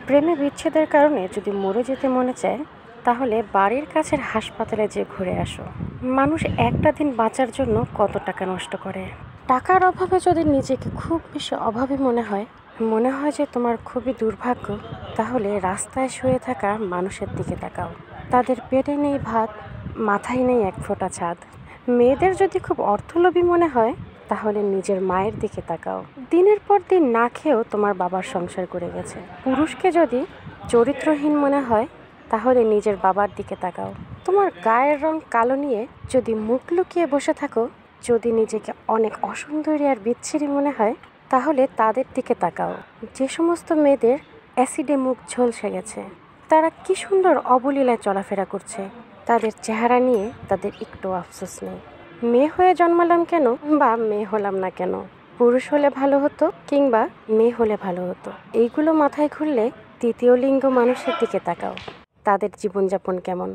প্রেমে বিচ্ছেদের কারণে যদি মরে যেতে মনে চায়, তাহলে বাড়ির কাছের হাসপাতালে যে ঘুরে আসো। মানুষ একটা দিন বাঁচার জন্য কত টাকা নষ্ট করে। টাকার অভাবে যদি নিজেকে খুব বেশি অভাবী মনে হয় যে তোমার খুবই দুর্ভাগ্য, তাহলে রাস্তায় শুয়ে থাকা মানুষের দিকে তাকাও। তাদের পেটে নেই ভাত, মাথায় নেই এক ফোঁটা ছাদ। মেয়েদের যদি খুব অর্থলোভী মনে হয়, তাহলে নিজের মায়ের দিকে তাকাও। দিনের পর দিন না খেয়েও তোমার বাবার সংসার করে গেছে। পুরুষকে যদি চরিত্রহীন মনে হয়, তাহলে নিজের বাবার দিকে তাকাও। তোমার গায়ের রং কালো নিয়ে যদি মুখ লুকিয়ে বসে থাকো, যদি নিজেকে অনেক অসুন্দরী আর বিচ্ছিরি মনে হয়, তাহলে তাদের দিকে তাকাও। যে সমস্ত মেয়েদের অ্যাসিডে মুখ ঝলসে গেছে, তারা কি সুন্দর অবলীলায় চলাফেরা করছে। তাদের চেহারা নিয়ে তাদের একটু আফসোস নেই। মেয়ে হয়ে জন্মালাম কেন, বা মেয়ে হলাম না কেন, পুরুষ হলে ভালো হতো কিংবা মেয়ে হলে ভালো হতো, এইগুলো মাথায় ঘুরলে তৃতীয় লিঙ্গ মানুষের দিকে তাকাও। তাদের জীবনযাপন কেমন।